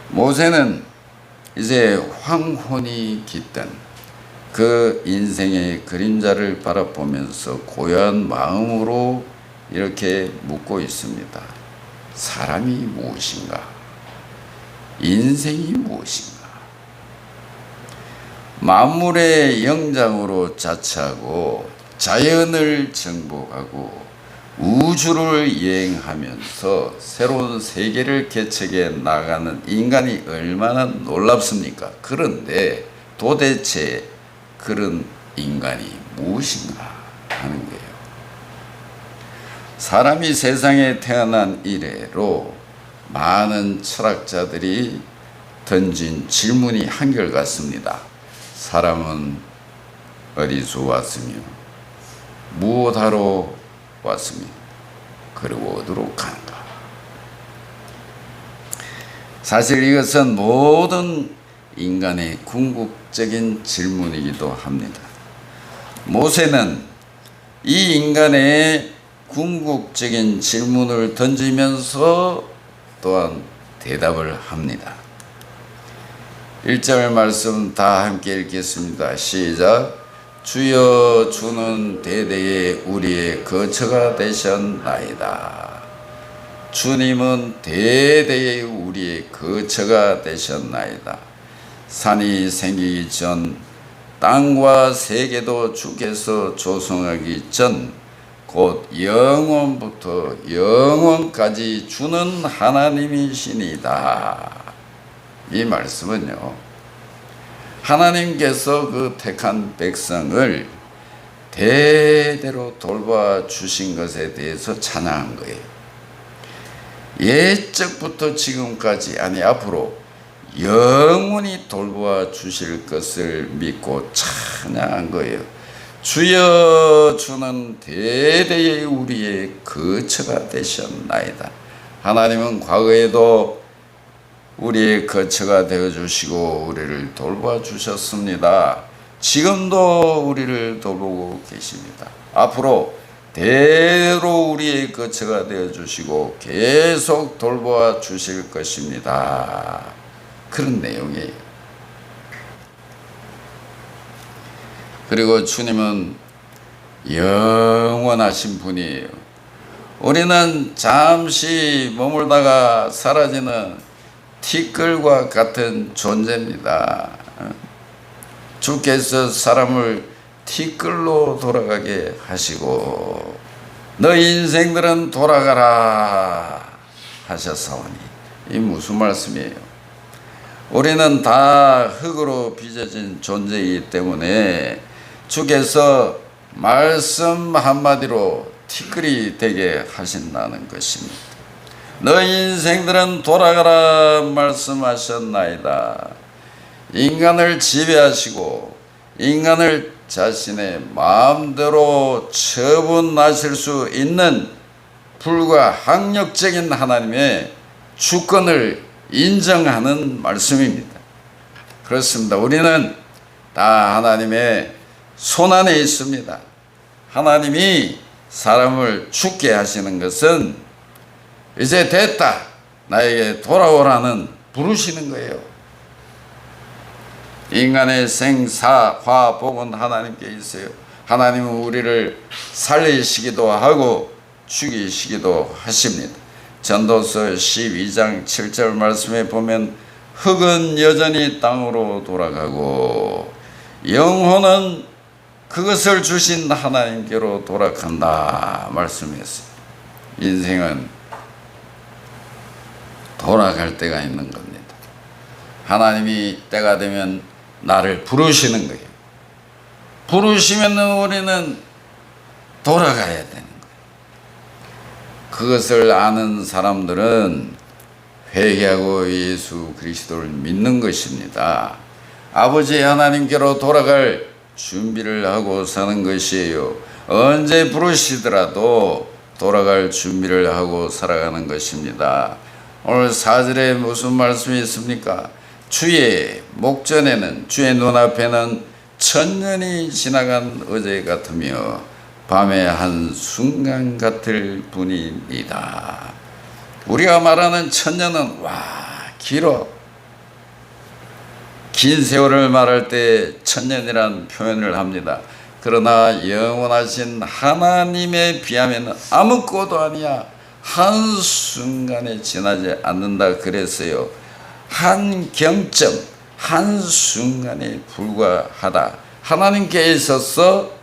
모세는 이제 황혼이 깃든 그 인생의 그림자를 바라보면서 고요한 마음으로 이렇게 묻고 있습니다. 사람이 무엇인가? 인생이 무엇인가? 만물의 영장으로 자처하고 자연을 정복하고 우주를 여행하면서 새로운 세계를 개척해 나가는 인간이 얼마나 놀랍습니까? 그런데 도대체 그런 인간이 무엇인가 하는 거예요. 사람이 세상에 태어난 이래로 많은 철학자들이 던진 질문이 한결같습니다. 사람은 어디서 왔으며 무엇하러 왔으며 그리고 어디로 가는가? 사실 이것은 모든 인간의 궁극적인 질문이기도 합니다. 모세는 이 인간의 궁극적인 질문을 던지면서 또한 대답을 합니다. 1절 말씀 다 함께 읽겠습니다. 시작. 주여 주는 대대에 우리의 거처가 되셨나이다. 주님은 대대에 우리의 거처가 되셨나이다. 산이 생기기 전 땅과 세계도 주께서 조성하기 전 곧 영원부터 영원까지 주는 하나님이시니다. 이 말씀은요, 하나님께서 그 택한 백성을 대대로 돌봐주신 것에 대해서 찬양한 거예요. 옛적부터 지금까지, 아니 앞으로 영원히 돌봐주실 것을 믿고 찬양한 거예요. 주여 주는 대대에 우리의 거처가 되셨나이다. 하나님은 과거에도 우리의 거처가 되어주시고 우리를 돌봐주셨습니다. 지금도 우리를 돌보고 계십니다. 앞으로 대대로 우리의 거처가 되어주시고 계속 돌봐주실 것입니다. 그런 내용이에요. 그리고 주님은 영원하신 분이에요. 우리는 잠시 머물다가 사라지는 티끌과 같은 존재입니다. 주께서 사람을 티끌로 돌아가게 하시고 너 인생들은 돌아가라 하셨사오니, 이 무슨 말씀이에요? 우리는 다 흙으로 빚어진 존재이기 때문에 주께서 말씀 한마디로 티끌이 되게 하신다는 것입니다. 너 인생들은 돌아가라 말씀하셨나이다. 인간을 지배하시고 인간을 자신의 마음대로 처분하실 수 있는 불가항력적인 하나님의 주권을 인정하는 말씀입니다. 그렇습니다. 우리는 다 하나님의 손안에 있습니다. 하나님이 사람을 죽게 하시는 것은 이제 됐다, 나에게 돌아오라는 부르시는 거예요. 인간의 생사 화복은 하나님께 있어요. 하나님은 우리를 살리시기도 하고 죽이시기도 하십니다. 전도서 12장 7절 말씀에 보면 흙은 여전히 땅으로 돌아가고 영혼은 그것을 주신 하나님께로 돌아간다 말씀했어요. 인생은 돌아갈 때가 있는 겁니다. 하나님이 때가 되면 나를 부르시는 거예요. 부르시면 우리는 돌아가야 되는 거예요. 그것을 아는 사람들은 회개하고 예수 그리스도를 믿는 것입니다. 아버지 하나님께로 돌아갈 준비를 하고 사는 것이에요. 언제 부르시더라도 돌아갈 준비를 하고 살아가는 것입니다. 오늘 4절에 무슨 말씀이 있습니까? 주의 목전에는, 주의 눈앞에는 천년이 지나간 어제 같으며 밤의 한 순간 같을 뿐입니다. 우리가 말하는 천년은 길어. 긴 세월을 말할 때 천년이란 표현을 합니다. 그러나 영원하신 하나님에 비하면 아무것도 아니야. 한순간에 지나지 않는다 그랬어요. 한 경점, 한순간에 불과하다. 하나님께 있어서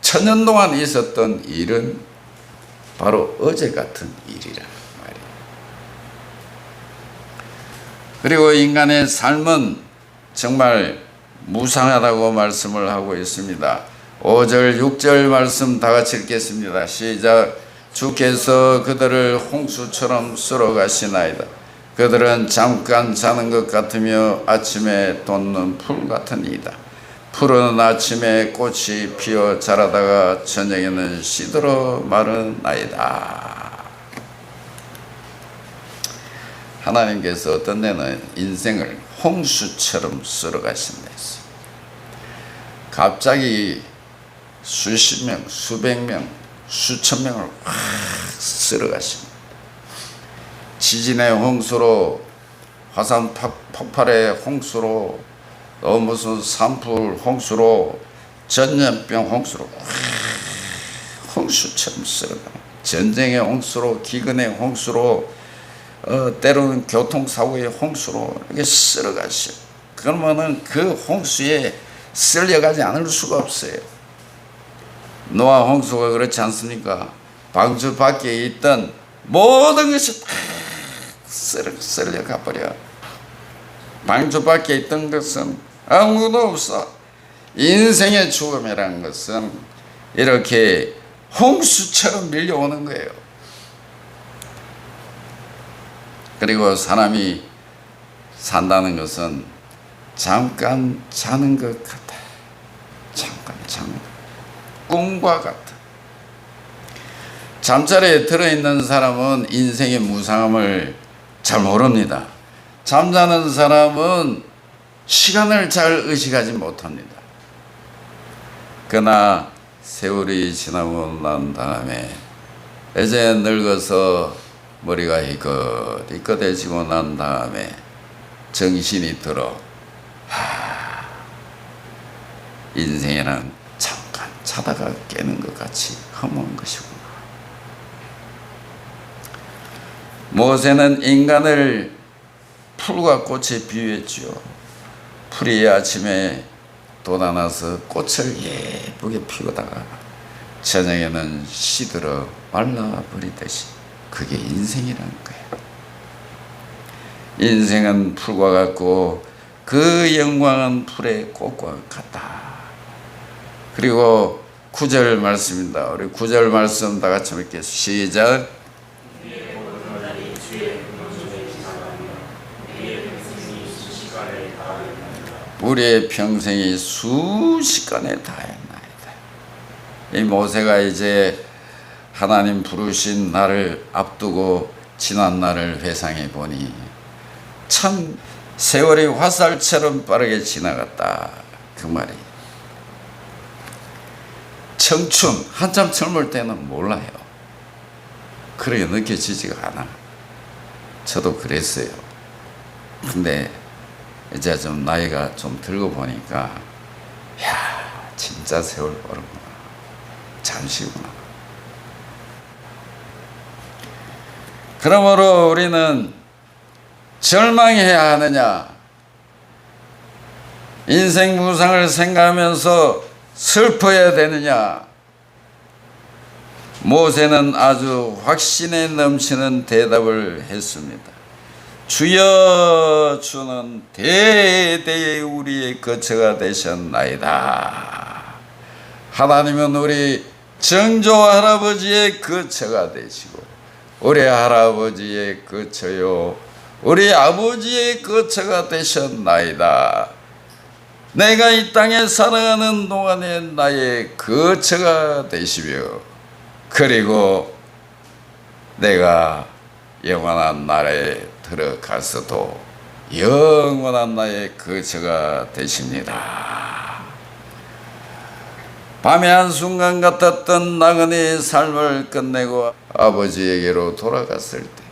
천년 동안 있었던 일은 바로 어제 같은 일이라 말이에요. 그리고 인간의 삶은 정말 무상하다고 말씀을 하고 있습니다. 5절, 6절 말씀 다 같이 읽겠습니다. 시작. 주께서 그들을 홍수처럼 쓸어 가시나이다. 그들은 잠깐 자는 것 같으며 아침에 돋는 풀 같으니이다. 풀은 아침에 꽃이 피어 자라다가 저녁에는 시들어 마르나이다. 하나님께서 어떤 데는 인생을 홍수처럼 쓸어 가신다 했어요. 갑자기 수십 명, 수백 명, 수천 명을 확 쓸어 가십니다. 지진의 홍수로, 화산 폭발의 홍수로, 무슨 산불 홍수로, 전염병 홍수로 홍수처럼 쓸어가. 전쟁의 홍수로, 기근의 홍수로, 때로는 교통사고의 홍수로 이렇게 쓸어가시오. 그러면은 그 홍수에 쓸려가지 않을 수가 없어요. 노아 홍수가 그렇지 않습니까? 방주 밖에 있던 모든 것이 다 쓸려가 버려. 방주 밖에 있던 것은 아무도 없어. 인생의 죽음이라는 것은 이렇게 홍수처럼 밀려오는 거예요. 그리고 사람이 산다는 것은 잠깐 자는 것 같아. 잠깐 자는 것. 꿈과 같아. 잠자리에 들어있는 사람은 인생의 무상함을 잘 모릅니다. 잠자는 사람은 시간을 잘 의식하지 못합니다. 그러나 세월이 지나고 난 다음에 이제 늙어서 머리가 희끗희끗해지고 난 다음에 정신이 들어 인생이란 잠깐 자다가 깨는 것 같이 허무한 것이구나. 모세는 인간을 풀과 꽃에 비유했지요. 풀이 아침에 돋아나서 꽃을 예쁘게 피우다가 저녁에는 시들어 말라버리듯이 그게 인생이라는 거예요. 인생은 풀과 같고 그 영광은 풀의 꽃과 같다. 그리고 9절 말씀입니다. 우리 9절 말씀 다 같이 읽겠습니다. 시작. 우리의 평생이 수시간에 다했나이다. 이 모세가 이제 하나님 부르신 날을 앞두고 지난 날을 회상해 보니 참 세월이 화살처럼 빠르게 지나갔다. 그 말이. 청춘, 한참 젊을 때는 몰라요. 그렇게 느껴지지가 않아. 저도 그랬어요. 근데 이제 좀 나이가 좀 들고 보니까 야, 진짜 세월 빠르구나. 잠시구나. 그러므로 우리는 절망해야 하느냐? 인생 무상을 생각하면서 슬퍼야 되느냐? 모세는 아주 확신에 넘치는 대답을 했습니다. 주여, 주는 대대의 우리의 거처가 되셨나이다. 하나님은 우리 정조 할아버지의 거처가 되시고 우리 할아버지의 거처요 우리 아버지의 거처가 되셨나이다. 내가 이 땅에 살아가는 동안에 나의 거처가 되시며 그리고 내가 영원한 나라에 들어가서도 영원한 나의 거처가 되십니다. 밤의 한순간 같았던 나그네의 삶을 끝내고 아버지에게로 돌아갔을 때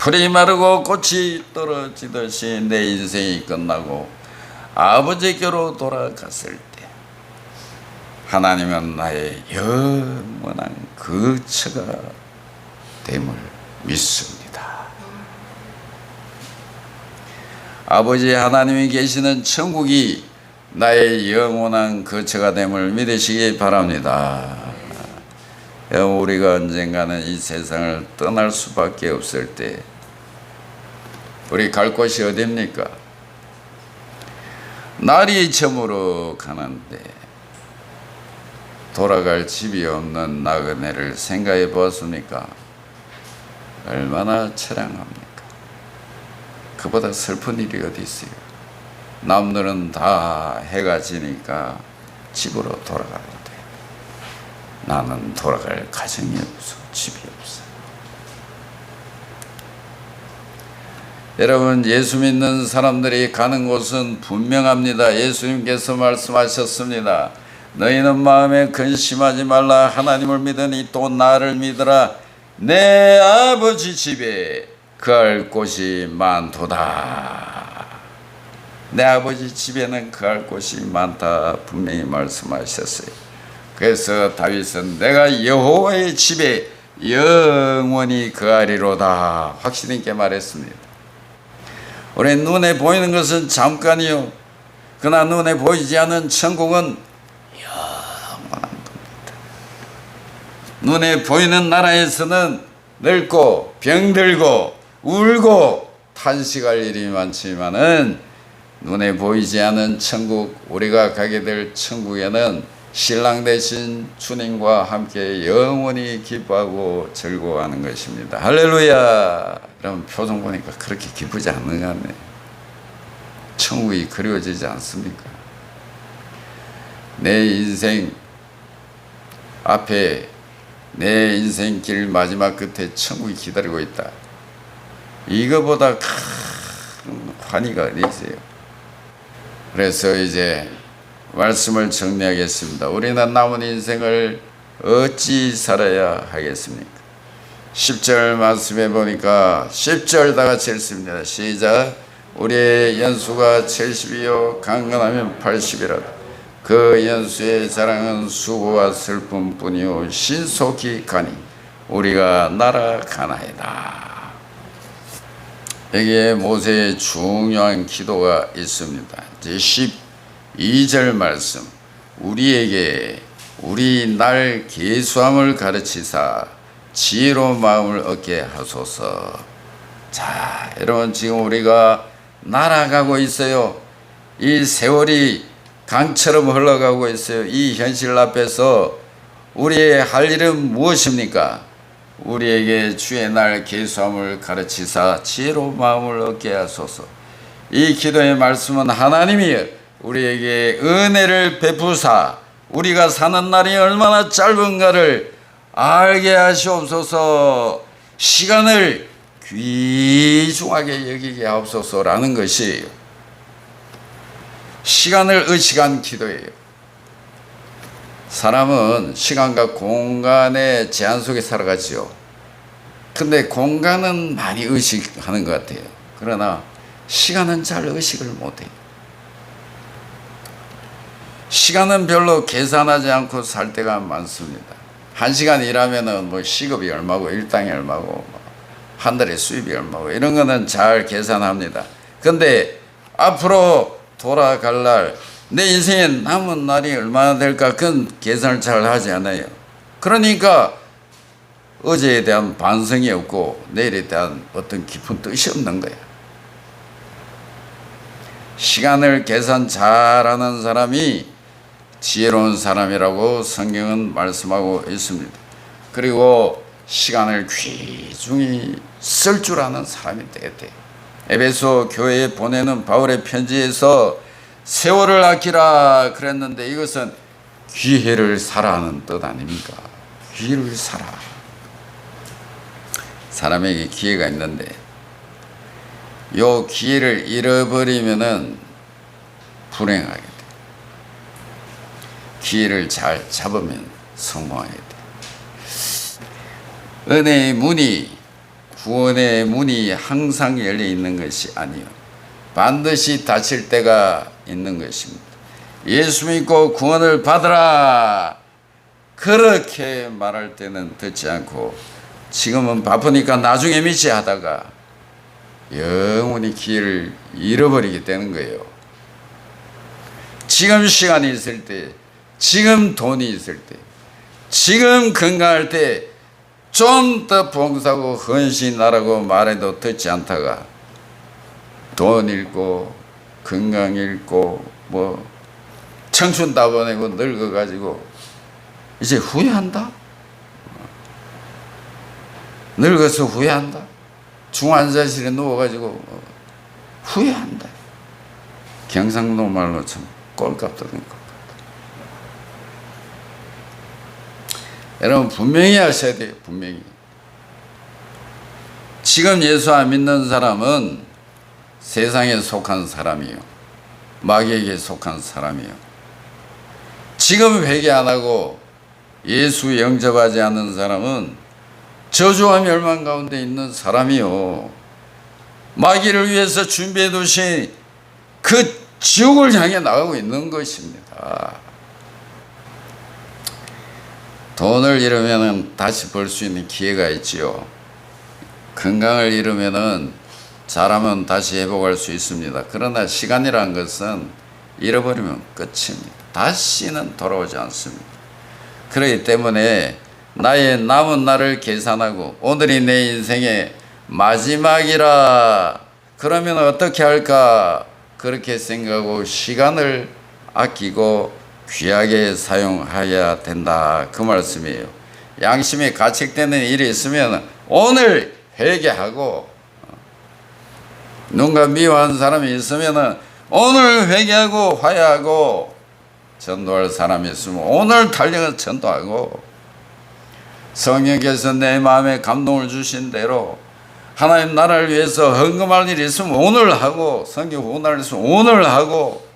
풀이 마르고 꽃이 떨어지듯이 내 인생이 끝나고 아버지께로 돌아갔을 때 하나님은 나의 영원한 거처가 됨을 믿습니다. 아버지 하나님이 계시는 천국이 나의 영원한 거처가 됨을 믿으시기 바랍니다. 우리가 언젠가는 이 세상을 떠날 수밖에 없을 때 우리 갈 곳이 어디입니까? 날이 저물어 가는데 돌아갈 집이 없는 나그네를 생각해 보았습니까? 얼마나 처량합니까? 그보다 슬픈 일이 어디 있어요? 남들은 다 해가 지니까 집으로 돌아가는데 나는 돌아갈 가정이 없어, 집이 없어. 여러분, 예수 믿는 사람들이 가는 곳은 분명합니다. 예수님께서 말씀하셨습니다. 너희는 마음에 근심하지 말라. 하나님을 믿으니 또 나를 믿으라. 내 아버지 집에 거할 곳이 많도다. 내 아버지 집에는 거할 곳이 많다 분명히 말씀하셨어요. 그래서 다윗은 내가 여호와의 집에 영원히 거하리로다 확신 있게 말했습니다. 우리 눈에 보이는 것은 잠깐이요, 그러나 눈에 보이지 않는 천국은 영원한 겁니다. 눈에 보이는 나라에서는 늙고 병들고 울고 탄식할 일이 많지만은 눈에 보이지 않는 천국, 우리가 가게 될 천국에는 신랑 되신 주님과 함께 영원히 기뻐하고 즐거워하는 것입니다. 할렐루야. 여러분, 표정 보니까 그렇게 기쁘지 않는 것 같네요. 천국이 그리워지지 않습니까? 내 인생 앞에, 내 인생 길 마지막 끝에 천국이 기다리고 있다. 이거보다 큰 환희가 어디 있어요? 그래서 이제 말씀을 정리하겠습니다. 우리는 남은 인생을 어찌 살아야 하겠습니까? 10절 말씀해 보니까 10절 다 같이 읽습니다. 시작. 우리의 연수가 70이요 강건하면 80이라. 그 연수의 자랑은 수고와 슬픔뿐이요 신속히 가니 우리가 날아가나이다. 여기에 모세의 중요한 기도가 있습니다. 이제 12절 말씀. 우리에게 우리 날 계수함을 가르치사 지혜로운 마음을 얻게 하소서. 자, 여러분, 지금 우리가 날아가고 있어요. 이 세월이 강처럼 흘러가고 있어요. 이 현실 앞에서 우리의 할 일은 무엇입니까? 우리에게 주의 날 계수함을 가르치사 지혜로운 마음을 얻게 하소서. 이 기도의 말씀은 하나님이 우리에게 은혜를 베푸사 우리가 사는 날이 얼마나 짧은가를 알게 하시옵소서. 시간을 귀중하게 여기게 하옵소서라는 것이에요. 시간을 의식한 기도예요. 사람은 시간과 공간의 제한 속에 살아가지요. 근데 공간은 많이 의식하는 것 같아요. 그러나 시간은 잘 의식을 못해요. 시간은 별로 계산하지 않고 살 때가 많습니다. 1시간 일하면은 뭐 시급이 얼마고 일당이 얼마고 한 달에 수입이 얼마고 이런 거는 잘 계산합니다. 근데 앞으로 돌아갈 날, 내 인생에 남은 날이 얼마나 될까, 그건 계산을 잘 하지 않아요. 그러니까 어제에 대한 반성이 없고 내일에 대한 어떤 깊은 뜻이 없는 거야. 시간을 계산 잘하는 사람이 지혜로운 사람이라고 성경은 말씀하고 있습니다. 그리고 시간을 귀중히 쓸 줄 아는 사람이 되겠대요. 에베소 교회에 보내는 바울의 편지에서 세월을 아끼라 그랬는데 이것은 기회를 사라는 뜻 아닙니까? 기회를 사라. 사람에게 기회가 있는데 요 기회를 잃어버리면은 불행하게 돼. 기회를 잘 잡으면 성공하게 돼. 은혜의 문이 구원의 문이 항상 열려 있는 것이 아니요, 반드시 닫힐 때가 있는 것입니다. 예수 믿고 구원을 받으라 그렇게 말할 때는 듣지 않고, 지금은 바쁘니까 나중에 믿지 하다가 영원히 기회를 잃어버리게 되는 거예요. 지금 시간이 있을 때, 지금 돈이 있을 때, 지금 건강할 때 좀 더 봉사하고 헌신하라고 말해도 듣지 않다가 돈 잃고 건강 잃고 뭐 청춘 다 보내고 늙어가지고 이제 후회한다? 늙어서 후회한다? 중환자실에 누워가지고 후회한다. 경상도 말로 참 꼴값 들은 것 같다. 여러분 분명히 하셔야 돼요. 분명히. 지금 예수 안 믿는 사람은 세상에 속한 사람이요, 마귀에게 속한 사람이요. 지금 회개 안 하고 예수 영접하지 않는 사람은 저주와 멸망 가운데 있는 사람이요, 마귀를 위해서 준비해 두신 그 지옥을 향해 나가고 있는 것입니다. 돈을 잃으면 다시 벌 수 있는 기회가 있지요. 건강을 잃으면 잘하면 다시 회복할 수 있습니다. 그러나 시간이라는 것은 잃어버리면 끝입니다. 다시는 돌아오지 않습니다. 그렇기 때문에 나의 남은 날을 계산하고 오늘이 내 인생의 마지막이라 그러면 어떻게 할까, 그렇게 생각하고 시간을 아끼고 귀하게 사용해야 된다, 그 말씀이에요. 양심에 가책되는 일이 있으면 오늘 회개하고, 누군가 미워한 사람이 있으면 오늘 회개하고 화해하고, 전도할 사람이 있으면 오늘 달려가 전도하고, 성령께서 내 마음에 감동을 주신 대로 하나님 나라를 위해서 헌금할 일이 있으면 오늘 하고, 성경 후원할 일 있으면 오늘 하고,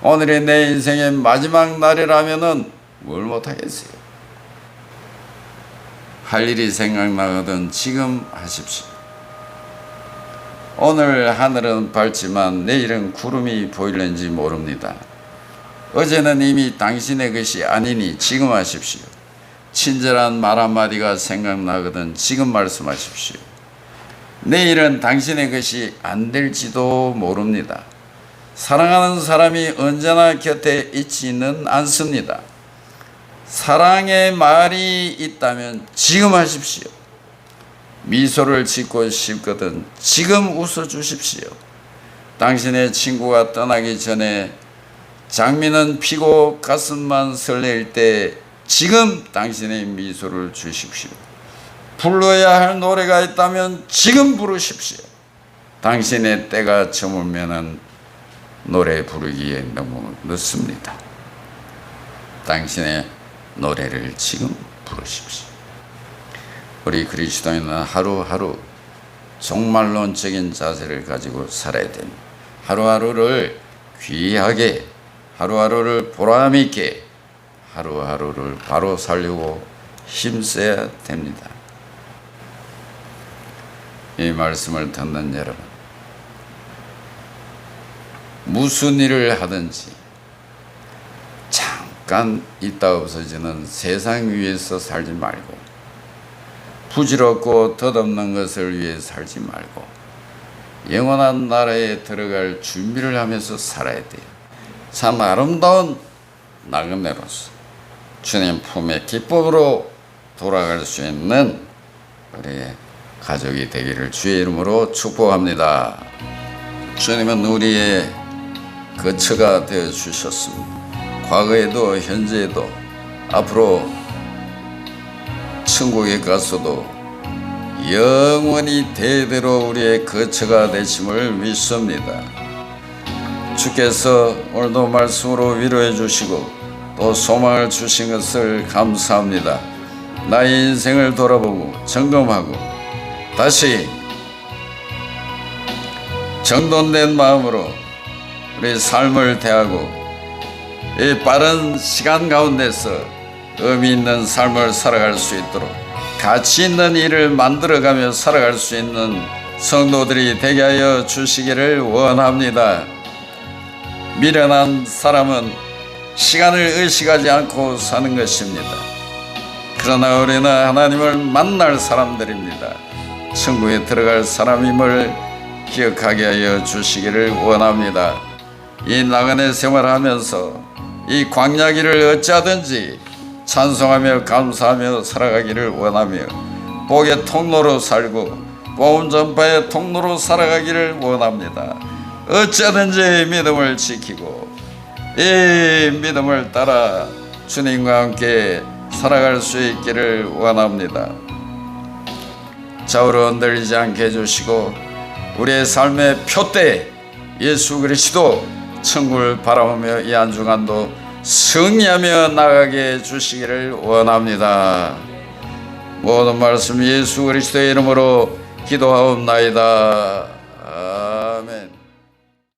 오늘이 내 인생의 마지막 날이라면은 뭘 못하겠어요. 할 일이 생각나거든 지금 하십시오. 오늘 하늘은 밝지만 내일은 구름이 보일는지 모릅니다. 어제는 이미 당신의 것이 아니니 지금 하십시오. 친절한 말 한마디가 생각나거든 지금 말씀하십시오. 내일은 당신의 것이 안 될지도 모릅니다. 사랑하는 사람이 언제나 곁에 있지는 않습니다. 사랑의 말이 있다면 지금 하십시오. 미소를 짓고 싶거든 지금 웃어주십시오. 당신의 친구가 떠나기 전에 장미는 피고 가슴만 설레일 때 지금 당신의 미소를 주십시오. 불러야 할 노래가 있다면 지금 부르십시오. 당신의 때가 저물면은 노래 부르기에 너무 늦습니다. 당신의 노래를 지금 부르십시오. 우리 그리스도인은 하루하루 종말론적인 자세를 가지고 살아야 됩니다. 하루하루를 귀하게, 하루하루를 보람있게, 하루하루를 바로 살려고 힘써야 됩니다. 이 말씀을 듣는 여러분, 무슨 일을 하든지 잠깐 있다 없어지는 세상 위에서 살지 말고, 부질없고 덧없는 것을 위해 살지 말고 영원한 나라에 들어갈 준비를 하면서 살아야 돼요. 참 아름다운 나그네로서 주님 품의 기쁨으로 돌아갈 수 있는 우리의 가족이 되기를 주의 이름으로 축복합니다. 주님은 우리의 거처가 되어 주셨습니다. 과거에도 현재에도 앞으로 천국에 가서도 영원히 대대로 우리의 거처가 되심을 믿습니다. 주께서 오늘도 말씀으로 위로해 주시고 또 소망을 주신 것을 감사합니다. 나의 인생을 돌아보고 점검하고 다시 정돈된 마음으로 우리 삶을 대하고 이 빠른 시간 가운데서 의미 있는 삶을 살아갈 수 있도록 가치 있는 일을 만들어가며 살아갈 수 있는 성도들이 되게 하여 주시기를 원합니다. 미련한 사람은 시간을 의식하지 않고 사는 것입니다. 그러나 우리는 하나님을 만날 사람들입니다. 천국에 들어갈 사람임을 기억하게 하여 주시기를 원합니다. 이 나그네 생활하면서 이 광야길을 어찌하든지 찬송하며 감사하며 살아가기를 원하며 복의 통로로 살고 복음 전파의 통로로 살아가기를 원합니다. 어찌하든지 믿음을 지키고 이 믿음을 따라 주님과 함께 살아갈 수 있기를 원합니다. 좌우로 흔들리지 않게 해주시고 우리의 삶의 표대 예수 그리스도 천국을 바라보며 이 한 주간도 승리하며 나가게 해주시기를 원합니다. 모든 말씀 예수 그리스도의 이름으로 기도하옵나이다.